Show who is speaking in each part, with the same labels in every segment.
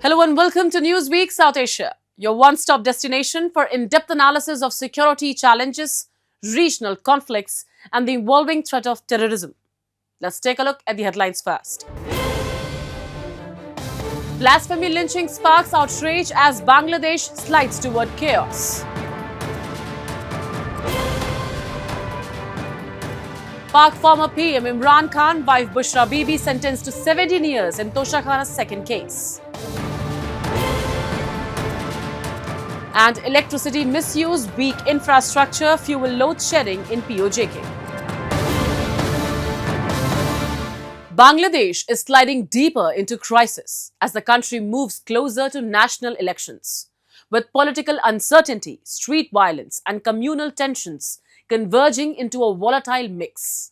Speaker 1: Hello and welcome to Newsweek South Asia, your one-stop destination for in-depth analysis of security challenges, regional conflicts, and the evolving threat of terrorism. Let's take a look at the headlines first. Blasphemy lynching sparks outrage as Bangladesh slides toward chaos. Pak former PM Imran Khan, wife Bushra Bibi sentenced to 17 years in Tosha Khana's second case. And electricity misuse, weak infrastructure, fuel load shedding in POJK. Bangladesh is sliding deeper into crisis as the country moves closer to national elections, with political uncertainty, street violence, and communal tensions converging into a volatile mix.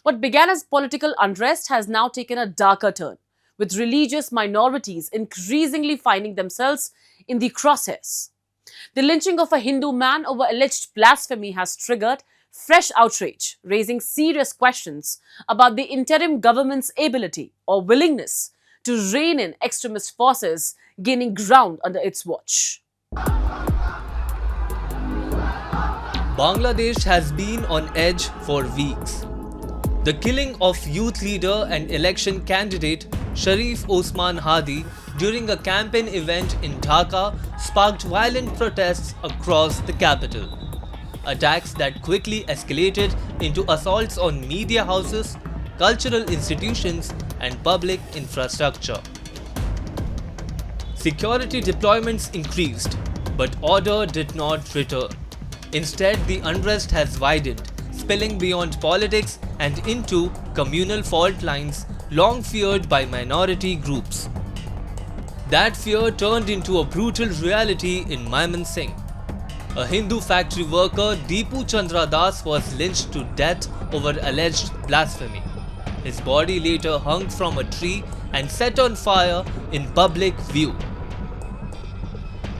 Speaker 1: What began as political unrest has now taken a darker turn, with religious minorities increasingly finding themselves in the crosshairs. The lynching of a Hindu man over alleged blasphemy has triggered fresh outrage, raising serious questions about the interim government's ability or willingness to rein in extremist forces gaining ground under its watch.
Speaker 2: Bangladesh has been on edge for weeks. The killing of youth leader and election candidate Sharif Osman Hadi during a campaign event in Dhaka sparked violent protests across the capital. Attacks that quickly escalated into assaults on media houses, cultural institutions, and public infrastructure. Security deployments increased, but order did not return. Instead, the unrest has widened, spilling beyond politics and into communal fault lines long feared by minority groups. That fear turned into a brutal reality in Mymensingh. A Hindu factory worker, Deepu Chandra Das, was lynched to death over alleged blasphemy. His body later hung from a tree and set on fire in public view.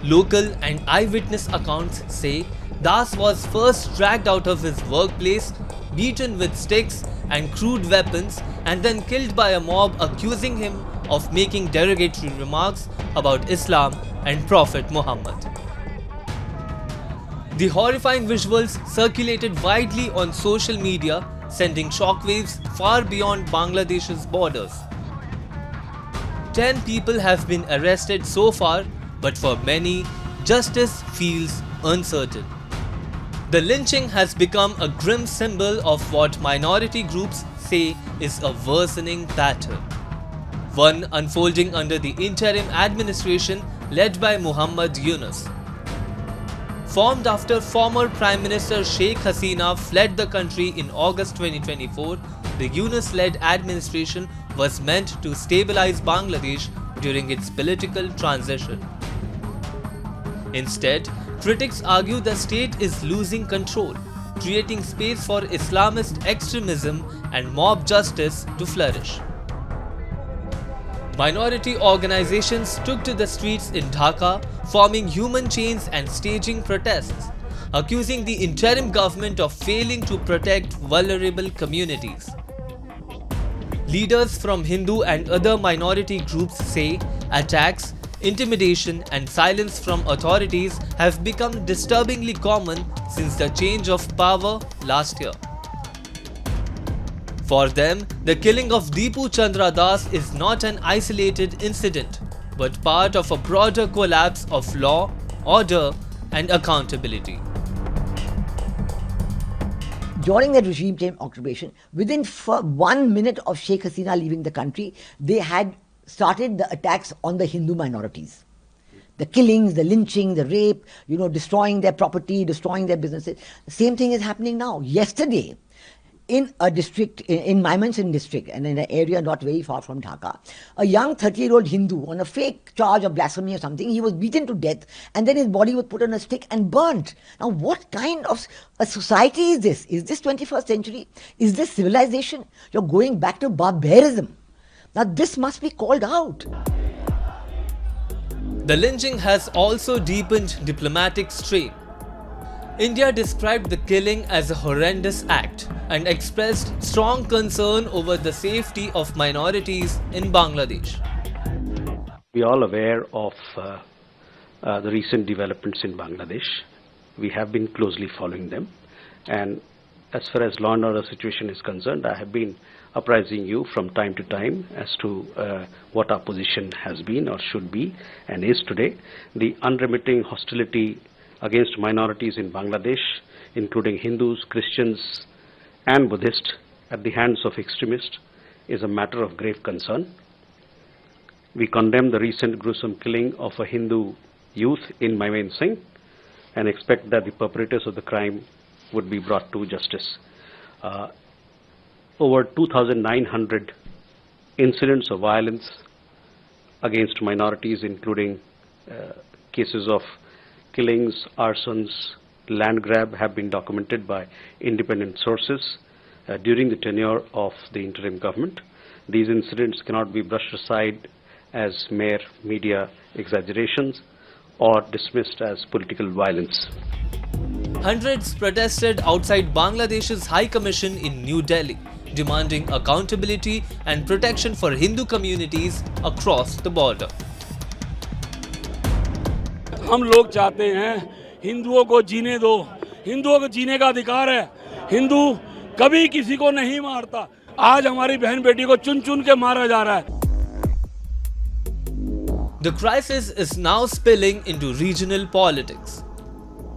Speaker 2: Local and eyewitness accounts say Das was first dragged out of his workplace, beaten with sticks and crude weapons, and then killed by a mob accusing him of making derogatory remarks about Islam and Prophet Muhammad. The horrifying visuals circulated widely on social media, sending shockwaves far beyond Bangladesh's borders. 10 people have been arrested so far, but for many, justice feels uncertain. The lynching has become a grim symbol of what minority groups say is a worsening pattern. One unfolding under the interim administration led by Muhammad Yunus. Formed after former Prime Minister Sheikh Hasina fled the country in August 2024, the Yunus-led administration was meant to stabilize Bangladesh during its political transition. Instead, critics argue the state is losing control, creating space for Islamist extremism and mob justice to flourish. Minority organizations took to the streets in Dhaka, forming human chains and staging protests, accusing the interim government of failing to protect vulnerable communities. Leaders from Hindu and other minority groups say attacks, intimidation, and silence from authorities have become disturbingly common since the change of power last year. For them, the killing of Deepu Chandra Das is not an isolated incident, but part of a broader collapse of law, order, and accountability.
Speaker 3: During the regime change occupation, within 1 minute of Sheikh Hasina leaving the country, they had started the attacks on the Hindu minorities. The killings, the lynching, the rape, destroying their property, destroying their businesses. The same thing is happening now. Yesterday, in a district, in Mymensingh district, and in an area not very far from Dhaka, a young 30-year-old Hindu on a fake charge of blasphemy or something, he was beaten to death and then his body was put on a stick and burnt. Now what kind of a society is this? Is this 21st century? Is this civilization? You're going back to barbarism. Now this must be called out.
Speaker 2: The lynching has also deepened diplomatic strain. India described the killing as a horrendous act and expressed strong concern over the safety of minorities in Bangladesh.
Speaker 4: We are all aware of the recent developments in Bangladesh. We have been closely following them. And as far as law and order situation is concerned, I have been apprising you from time to time as to what our position has been or should be and is today. The unremitting hostility against minorities in Bangladesh, including Hindus, Christians, and Buddhists, at the hands of extremists, is a matter of grave concern. We condemn the recent gruesome killing of a Hindu youth in Singh and expect that the perpetrators of the crime would be brought to justice. Over 2,900 incidents of violence against minorities, including cases of killings, arsons, land grab, have been documented by independent sources during the tenure of the interim government. These incidents cannot be brushed aside as mere media exaggerations or dismissed as political violence.
Speaker 2: Hundreds protested outside Bangladesh's High Commission in New Delhi, demanding accountability and protection for Hindu communities across the border.
Speaker 5: हम लोग चाहते हैं हिंदुओं को जीने दो, हिंदुओं को जीने का अधिकार है, हिंदू कभी किसी को नहीं मारता, आज हमारी बहन बेटी को चुन चुन के मारा जा रहा है.
Speaker 2: The crisis is now spilling into regional politics.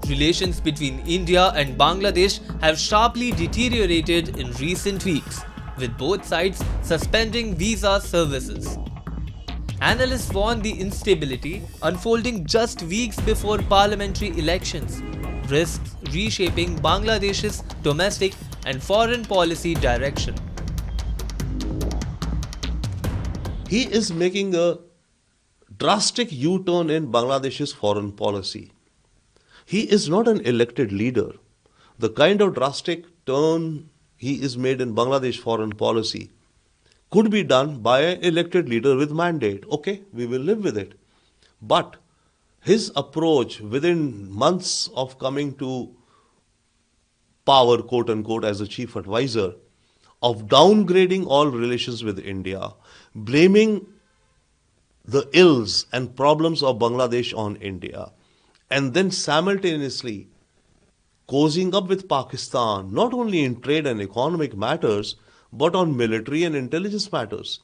Speaker 2: Relations between India and Bangladesh have sharply deteriorated in recent weeks, with both sides suspending visa services. Analysts warn the instability unfolding just weeks before parliamentary elections risks reshaping Bangladesh's domestic and foreign policy direction.
Speaker 6: He is making a drastic U-turn in Bangladesh's foreign policy. He is not an elected leader. The kind of drastic turn he is made in Bangladesh foreign policy could be done by an elected leader with mandate. Okay, we will live with it. But his approach within months of coming to power, quote unquote, as a chief advisor, of downgrading all relations with India, blaming the ills and problems of Bangladesh on India, and then simultaneously cozying up with Pakistan, not only in trade and economic matters, but on military and intelligence matters,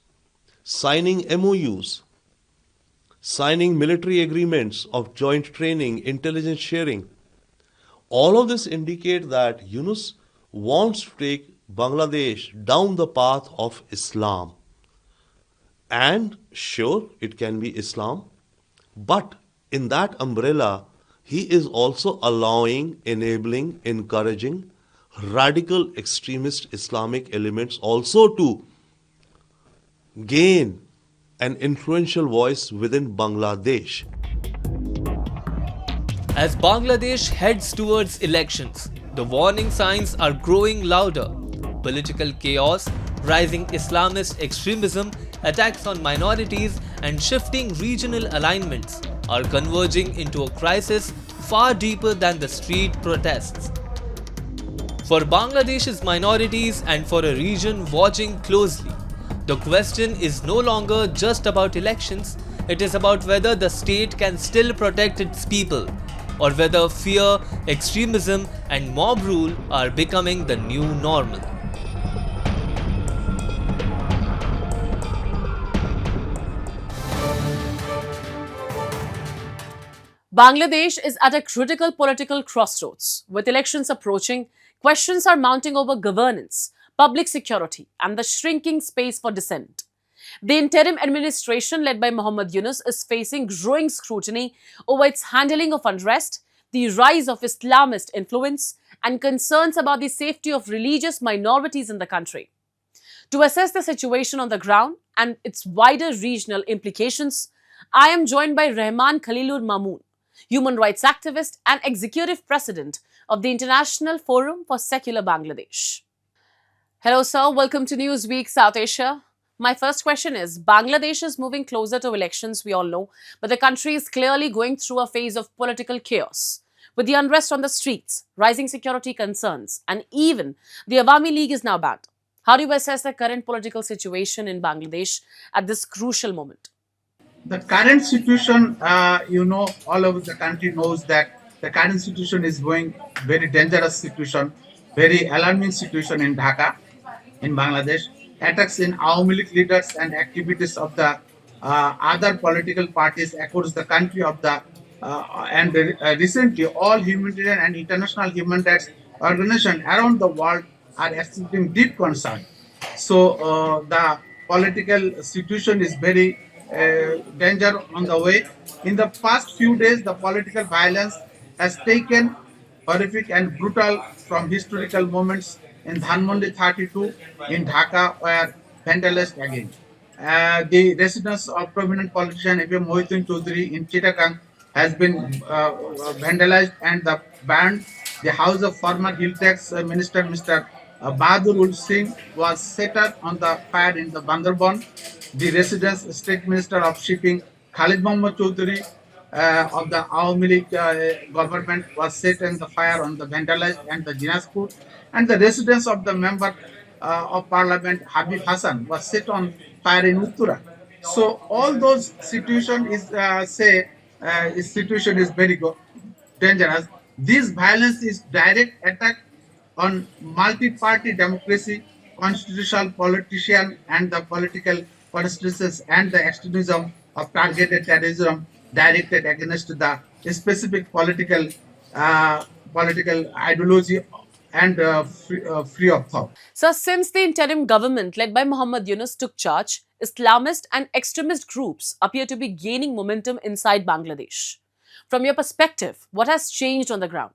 Speaker 6: signing MOUs, signing military agreements of joint training, intelligence sharing. All of this indicate that Yunus wants to take Bangladesh down the path of Islam. And sure, it can be Islam, but in that umbrella, he is also allowing, enabling, encouraging radical extremist Islamic elements also to gain an influential voice within Bangladesh.
Speaker 2: As Bangladesh heads towards elections, the warning signs are growing louder. Political chaos, rising Islamist extremism, attacks on minorities, and shifting regional alignments are converging into a crisis far deeper than the street protests. For Bangladesh's minorities and for a region watching closely, the question is no longer just about elections, it is about whether the state can still protect its people, or whether fear, extremism, and mob rule are becoming the new normal.
Speaker 1: Bangladesh is at a critical political crossroads. With elections approaching, questions are mounting over governance, public security, and the shrinking space for dissent. The interim administration led by Mohammad Yunus is facing growing scrutiny over its handling of unrest, the rise of Islamist influence, and concerns about the safety of religious minorities in the country. To assess the situation on the ground and its wider regional implications, I am joined by Rehman Khalilur Mamoon, human rights activist and executive president of the International Forum for Secular Bangladesh. Hello, sir. Welcome to Newsweek South Asia. My first question is, Bangladesh is moving closer to elections, we all know, but the country is clearly going through a phase of political chaos. With the unrest on the streets, rising security concerns, and even the Awami League is now banned. How do you assess the current political situation in Bangladesh at this crucial moment?
Speaker 7: The current situation, all over the country knows that the current situation is going very dangerous situation, very alarming situation in Dhaka, in Bangladesh. Attacks in Awami League leaders and activities of the other political parties across the country of the and recently all humanitarian and international human rights organizations around the world are expressing deep concern. So the political situation is very danger on the way. In the past few days, the political violence has taken horrific and brutal from historical moments in Dhanmondi 32 in Dhaka were vandalized again. The residence of prominent politician Ibn Mohidin Chaudhary in Chittagong has been vandalized and the burned. The house of former Hill Tax Minister Mr. Bahadur Singh was set up on the fire in the Bandarban. The residence State Minister of Shipping Khalid Mohammad Chaudhary of the Awami League government was set in the fire on the vandalized and the Dinaspur, and the residence of the member of Parliament Habib Hassan was set on fire in Uttura. So all those situation is situation is very dangerous. This violence is direct attack on multi-party democracy, constitutional politician, and the political constituencies, and the extremism of targeted terrorism directed against the specific political ideology and free of thought.
Speaker 1: So, since the interim government led by Muhammad Yunus took charge, Islamist and extremist groups appear to be gaining momentum inside Bangladesh. From your perspective, what has changed on the ground?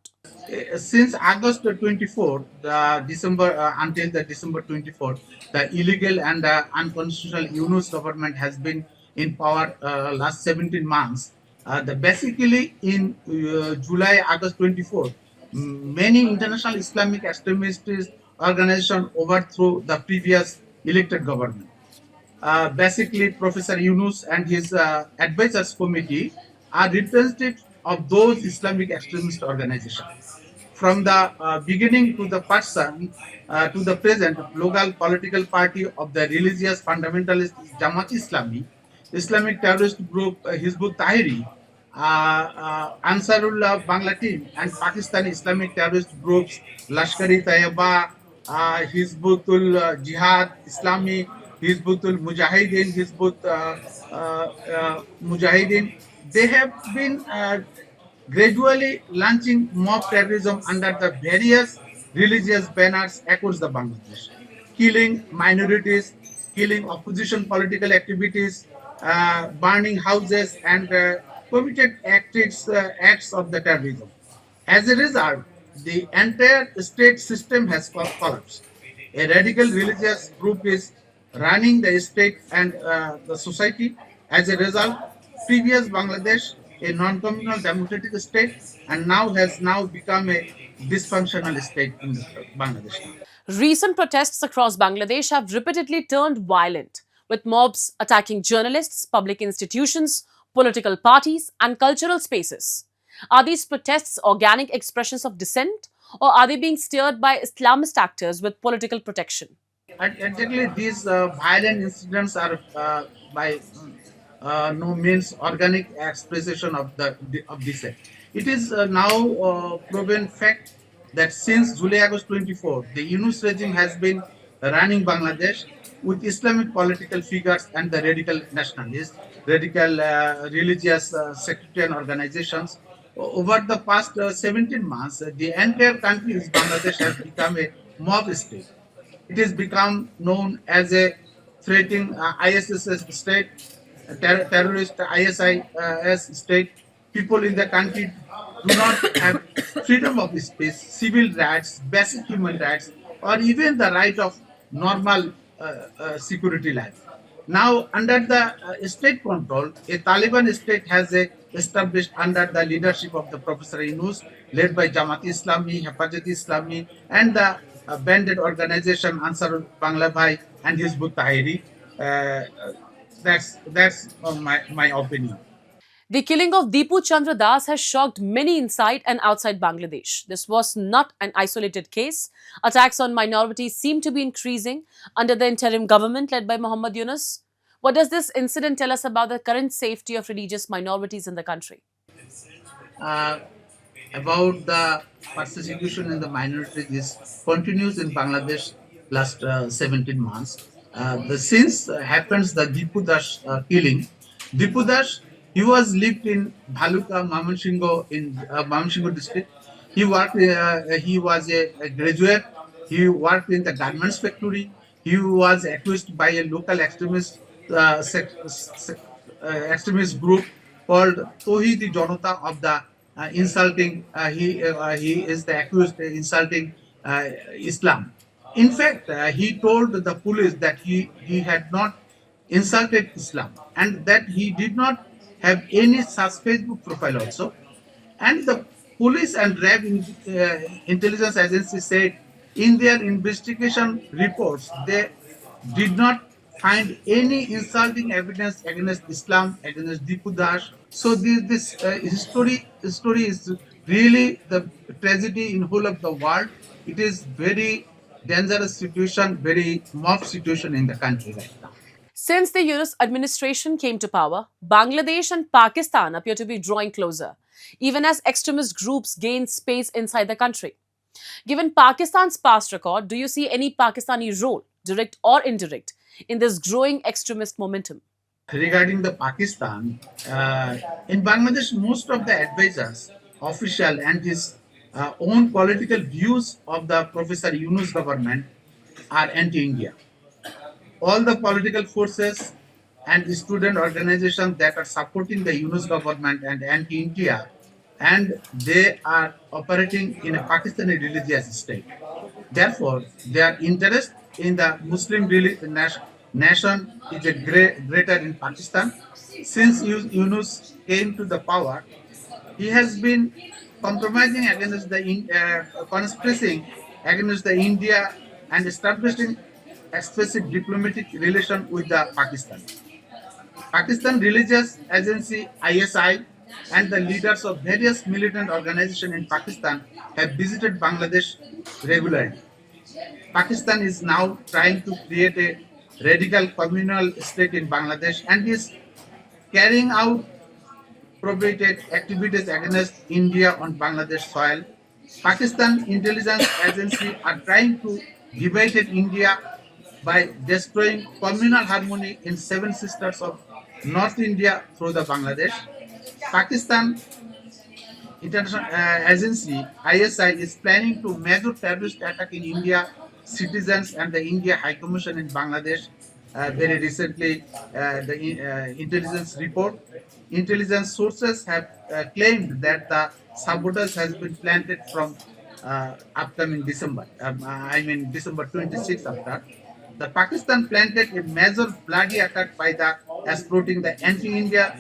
Speaker 7: Since August 24, the December until the December 24, the illegal and unconstitutional Yunus government has been in power last 17 months. Basically in July, August 24, many international Islamic extremist organizations overthrew the previous elected government. Basically, Professor Yunus and his advisors committee are representatives of those Islamic extremist organizations. From the beginning to the person to the present, local political party of the religious fundamentalist Jamaat Islami, Islamic terrorist group Hizbut Tahrir, Ansarullah Bangla team, and Pakistani Islamic terrorist groups Lashkar-e Taiba, Hizbutul Jihad Islami, Hizbutul Mujahideen, Mujahideen. They have been gradually launching mob terrorism under the various religious banners across the Bangladesh, killing minorities, killing opposition political activities, burning houses, and committed acts of the terrorism. As a result, the entire state system has collapsed. A radical religious group is running the state and the society. As a result, previous Bangladesh, a non-communal democratic state, and has now become a dysfunctional state in Bangladesh.
Speaker 1: Recent protests across Bangladesh have repeatedly turned violent, with mobs attacking journalists, public institutions, political parties, and cultural spaces. Are these protests organic expressions of dissent, or are they being steered by Islamist actors with political protection?
Speaker 7: Exactly, these violent incidents are by no means organic expression of dissent. It is now proven fact that since July August 24, the Yunus regime has been running Bangladesh with Islamic political figures and the radical nationalists, radical religious sectarian organizations. Over the past 17 months, the entire country of Bangladesh has become a mob state. It has become known as a threatening ISIS state, terrorist ISIS state. People in the country do not have freedom of speech, civil rights, basic human rights, or even the right of normal security life. Now, under the state control, a Taliban state has established under the leadership of the Professor Yunus, led by Jamaat Islami, Hafazat Islami, and the banded organization Ansar Bangla Bhai and Hizbut Tahrir. That's my opinion.
Speaker 1: The killing of Deepu Chandra Das has shocked many inside and outside Bangladesh. This was not an isolated case. Attacks on minorities seem to be increasing under the interim government led by Muhammad Yunus. What does this incident tell us about the current safety of religious minorities in the country?
Speaker 7: Uh, about the persecution in the minorities is continues in Bangladesh last 17 months. Since happens the Dipu Das killing, Dipu Das, he was lived in Bhaluka, Mamansingho district. He worked. He was a graduate. He worked in the garments factory. He was accused by a local extremist group called Tohidi Janata of the insulting. He is the accused insulting Islam. In fact, he told the police that he had not insulted Islam and that he did not have any such Facebook profile also. And the police and RAB intelligence agency said in their investigation reports they did not find any insulting evidence against Islam, against Dipu Das. So this story is really the tragedy in whole of the world. It is very dangerous situation, very mob situation in the country right now.
Speaker 1: Since the Yunus administration came to power, Bangladesh and Pakistan appear to be drawing closer, even as extremist groups gain space inside the country. Given Pakistan's past record, do you see any Pakistani role, direct or indirect, in this growing extremist momentum?
Speaker 7: Regarding the Pakistan, in Bangladesh, most of the advisors, official and his own political views of the Professor Yunus government are anti-India. All the political forces and student organizations that are supporting the Yunus government and anti-India, and they are operating in a Pakistani religious state. Therefore, their interest in the Muslim nation is greater in Pakistan. Since Yunus came to the power, he has been compromising against the conspiracy against the India and establishing exclusive diplomatic relation with the Pakistan. Pakistan Religious Agency ISI and the leaders of various militant organizations in Pakistan have visited Bangladesh regularly. Pakistan is now trying to create a radical communal state in Bangladesh and is carrying out prohibited activities against India on Bangladesh soil. Pakistan intelligence agencies are trying to divide India by destroying communal harmony in seven sisters of North India through the Bangladesh. Pakistan International Agency ISI is planning to major terrorist attack in India citizens and the India High Commission in Bangladesh. Very recently, the intelligence sources have claimed that the sabotage has been planted from upcoming December. December 26th after. The Pakistan planted a major bloody attack by the exploiting the anti-India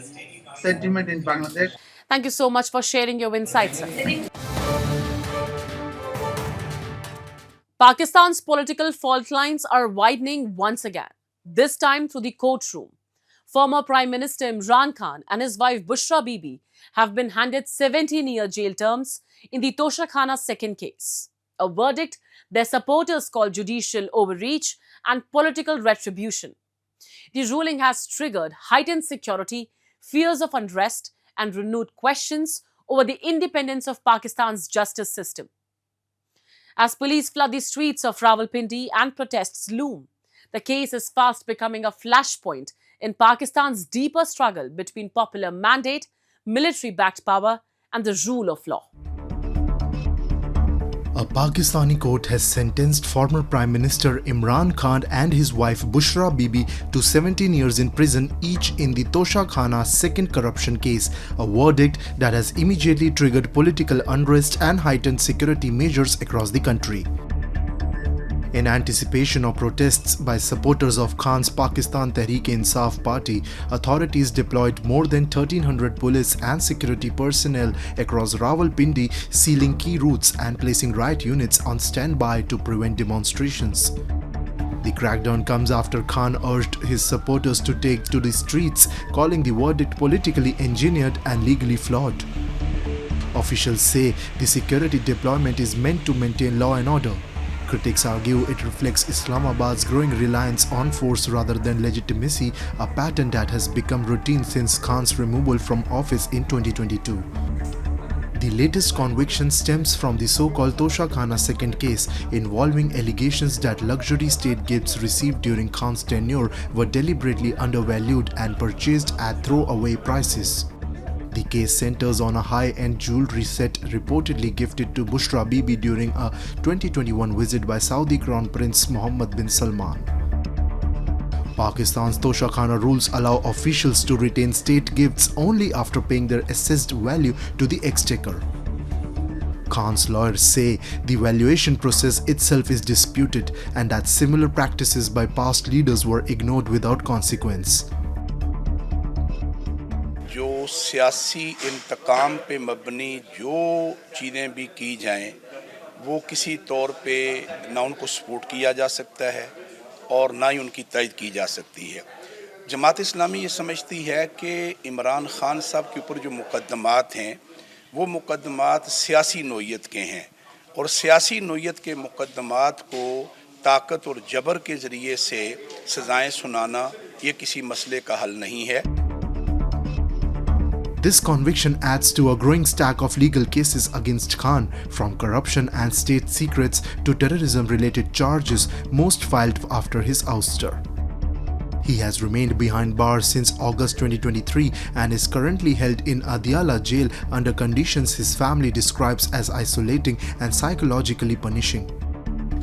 Speaker 7: sentiment in Bangladesh.
Speaker 1: Thank you so much for sharing your insights, sir. Pakistan's political fault lines are widening once again, this time through the courtroom. Former Prime Minister Imran Khan and his wife Bushra Bibi have been handed 17-year jail terms in the Toshakhana second case, a verdict their supporters call judicial overreach and political retribution. The ruling has triggered heightened security, fears of unrest, and renewed questions over the independence of Pakistan's justice system. As police flood the streets of Rawalpindi and protests loom, the case is fast becoming a flashpoint in Pakistan's deeper struggle between popular mandate, military-backed power, and the rule of law.
Speaker 8: A Pakistani court has sentenced former Prime Minister Imran Khan and his wife Bushra Bibi to 17 years in prison each in the Toshakhana second corruption case, a verdict that has immediately triggered political unrest and heightened security measures across the country. In anticipation of protests by supporters of Khan's Pakistan Tehreek-e-Insaf party, authorities deployed more than 1,300 police and security personnel across Rawalpindi, sealing key routes and placing riot units on standby to prevent demonstrations. The crackdown comes after Khan urged his supporters to take to the streets, calling the verdict politically engineered and legally flawed. Officials say the security deployment is meant to maintain law and order. Critics argue it reflects Islamabad's growing reliance on force rather than legitimacy, a pattern that has become routine since Khan's removal from office in 2022. The latest conviction stems from the so-called Tosha Khana second case, involving allegations that luxury state gifts received during Khan's tenure were deliberately undervalued and purchased at throwaway prices. The case centers on a high-end jewelry set reportedly gifted to Bushra Bibi during a 2021 visit by Saudi Crown Prince Mohammed bin Salman. Pakistan's Tosha Khana rules allow officials to retain state gifts only after paying their assessed value to the exchequer. Khan's lawyers say the valuation process itself is disputed and that similar practices by past leaders were ignored without consequence.
Speaker 9: जो सियासी इंतकाम पे मबनी जो चीज़ें भी की जाएं वो किसी तौर पे ना उनको सपोर्ट किया जा सकता है और ना ही उनकी तइद की जा सकती है। जमात इस्लामी ये समझती है कि इमरान खान साहब के ऊपर जो मुकदमात हैं वो मुकदमात सियासी नोयत के हैं और सियासी नोयत के मुकदमात को ताकत और जबर के ज़रिए से सज़ाएं सुनाना ये किसी मसले का हल नहीं है।
Speaker 8: This conviction adds to a growing stack of legal cases against Khan, from corruption and state secrets to terrorism-related charges, most filed after his ouster. He has remained behind bars since August 2023 and is currently held in Adiala jail under conditions his family describes as isolating and psychologically punishing.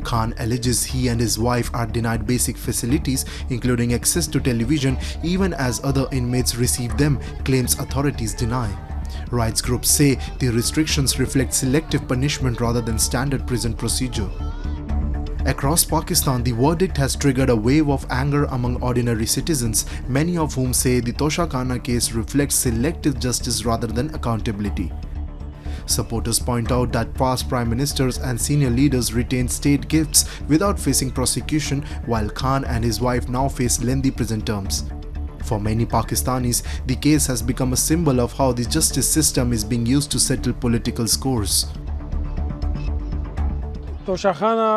Speaker 8: Khan alleges he and his wife are denied basic facilities, including access to television, even as other inmates receive them, claims authorities deny. Rights groups say the restrictions reflect selective punishment rather than standard prison procedure. Across Pakistan, the verdict has triggered a wave of anger among ordinary citizens, many of whom say the Tosha Khana case reflects selective justice rather than accountability. Supporters point out that past prime ministers and senior leaders retained state gifts without facing prosecution, while Khan and his wife now face lengthy prison terms. For many Pakistanis, the case has become a symbol of how the justice system is being used to settle political scores.
Speaker 10: तोशा खाना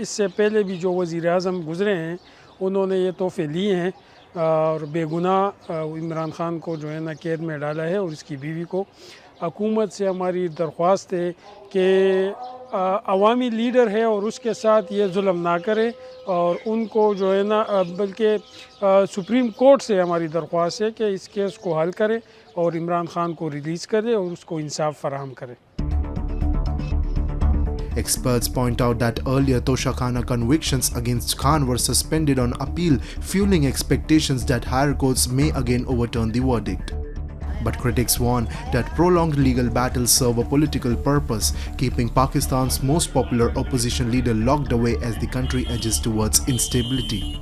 Speaker 10: इससे पहले भी जो वज़ीर आज़म गुज़रे हैं उन्होंने ये तोहफ़े लिए हैं और बेगुनाह इमरान खान को जो है ना कैद में डाला है और इसकी बीवी को। हुकूमत से हमारी दरख्वास्त है कि अवामी लीडर है और उसके साथ ये जुल्म ना करे और उनको जो है ना बल्कि सुप्रीम कोर्ट से हमारी दरख्वास्त है कि इस केस को हल करे और इमरान खान को रिलीज़ करे और उसको इंसाफ फराहम करे।
Speaker 8: Experts point out that earlier Tosha Khana convictions against Khan were suspended on appeal, fueling expectations that higher courts may again overturn the verdict. But critics warn that prolonged legal battles serve a political purpose, keeping Pakistan's most popular opposition leader locked away as the country edges towards instability.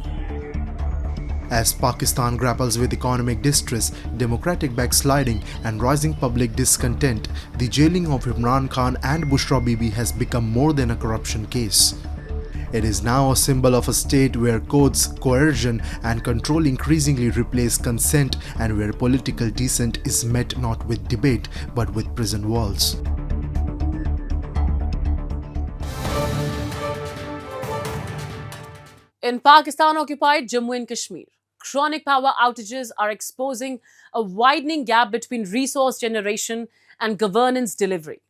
Speaker 8: As Pakistan grapples with economic distress, democratic backsliding and rising public discontent, the jailing of Imran Khan and Bushra Bibi has become more than a corruption case. It is now a symbol of a state where courts, coercion and control increasingly replace consent and where political dissent is met not with debate but with prison walls.
Speaker 1: In Pakistan-occupied Jammu and Kashmir, chronic power outages are exposing a widening gap between resource generation and governance delivery.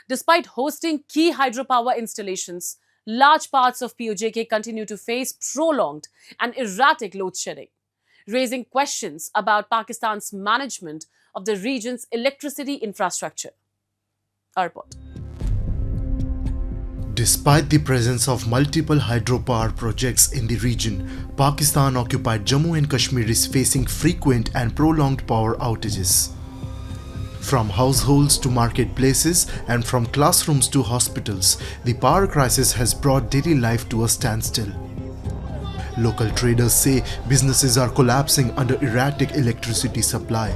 Speaker 1: Despite hosting key hydropower installations, large parts of POJK continue to face prolonged and erratic load shedding, raising questions about Pakistan's management of the region's electricity infrastructure. Our report.
Speaker 8: Despite the presence of multiple hydropower projects in the region, Pakistan-occupied Jammu and Kashmir is facing frequent and prolonged power outages. From households to marketplaces and from classrooms to hospitals, the power crisis has brought daily life to a standstill. Local traders say businesses are collapsing under erratic electricity supply.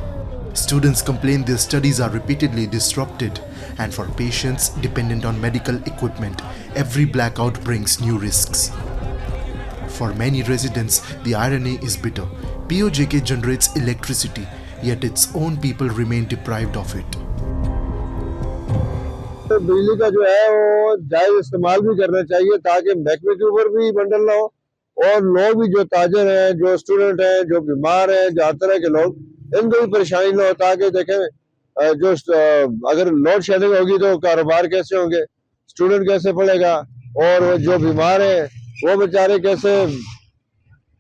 Speaker 8: Students complain their studies are repeatedly disrupted, and for patients dependent on medical equipment, every blackout brings new risks. For many residents, the irony is bitter. POJK generates electricity, yet its own people remain deprived of it.
Speaker 11: तो बिजली का जो है वो जायज इस्तेमाल भी करना चाहिए ताकि महकमे के ऊपर भी बंडल ना हो और लोग भी जो ताजर हैं, जो स्टूडेंट हैं, जो बीमार हैं, जो हर तरह के लोग, इनको भी परेशानी ना हो। ताकि देखें अगर लोड शेडिंग होगी तो कारोबार कैसे होंगे, स्टूडेंट कैसे पढ़ेगा और जो बीमार हैं वो बेचारे कैसे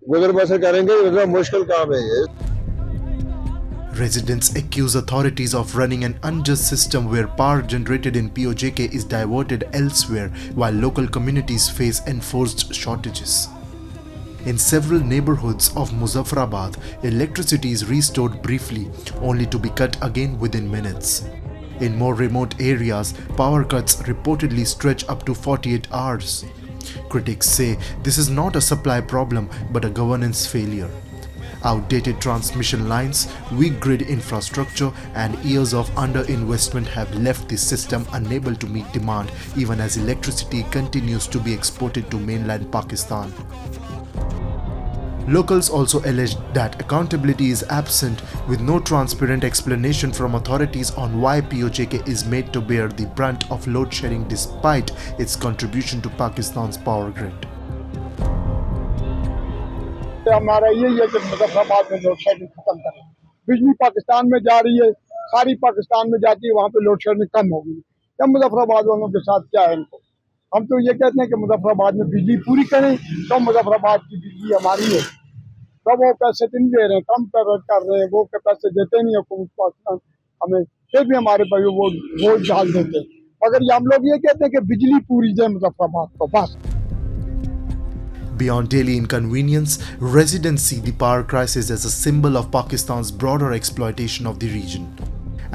Speaker 11: गुजर बसर करेंगे। मतलब मुश्किल काम है ये।
Speaker 8: Residents accuse authorities of running an unjust system where power generated in POJK is diverted elsewhere while local communities face enforced shortages. In several neighborhoods of Muzaffarabad, electricity is restored briefly, only to be cut again within minutes. In more remote areas, power cuts reportedly stretch up to 48 hours. Critics say this is not a supply problem but a governance failure. Outdated transmission lines, weak grid infrastructure, and years of underinvestment have left the system unable to meet demand even as electricity continues to be exported to mainland Pakistan. Locals also alleged that accountability is absent, with no transparent explanation from authorities on why POJK is made to bear the brunt of load shedding despite its contribution to Pakistan's power grid.
Speaker 11: हमारा यही है कि मुजफ्फराबाद में load shedding खत्म करें। बिजली पाकिस्तान में जा रही है, सारी पाकिस्तान में जाती है, वहाँ पे लोड शेडिंग कम होगी। या मुजफ्फराबाद वालों के साथ क्या है इनको? हम तो ये कहते हैं कि मुजफ्फराबाद में बिजली पूरी करें, तो मुजफ्फराबाद की बिजली हमारी है। तो वो पैसे तो नहीं दे रहे हैं, कम कर रहे हैं, वो पैसे देते नहीं हुकूमत पाकिस्तान हमें, फिर भी हमारे भाई वो डाल देते हैं। मगर ये हम लोग ये कहते हैं कि बिजली पूरी दे मुजफ्फराबाद को, बस।
Speaker 8: Beyond daily inconvenience, residents see the power crisis as a symbol of Pakistan's broader exploitation of the region.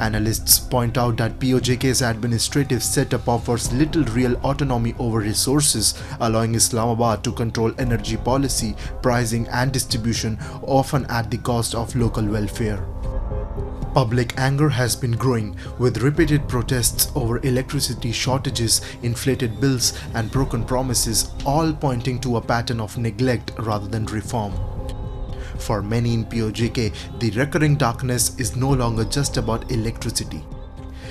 Speaker 8: Analysts point out that POJK's administrative setup offers little real autonomy over resources, allowing Islamabad to control energy policy, pricing, and distribution, often at the cost of local welfare. Public anger has been growing, with repeated protests over electricity shortages, inflated bills, and broken promises, all pointing to a pattern of neglect rather than reform. For many in POJK, the recurring darkness is no longer just about electricity.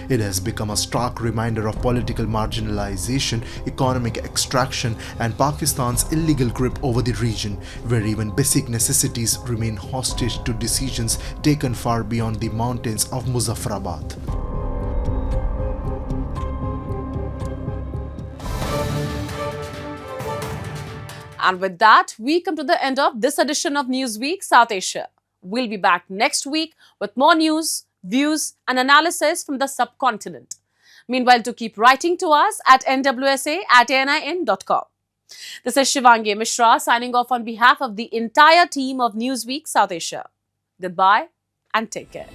Speaker 8: It has become a stark reminder of political marginalization, economic extraction, and Pakistan's illegal grip over the region, where even basic necessities remain hostage to decisions taken far beyond the mountains of Muzaffarabad.
Speaker 1: And with that, we come to the end of this edition of Newsweek South Asia. We'll be back next week with more news, views, and analysis from the subcontinent. Meanwhile, to keep writing to us at nwsa@nin.com. This is Shivangi Mishra signing off on behalf of the entire team of Newsweek South Asia. Goodbye and take care.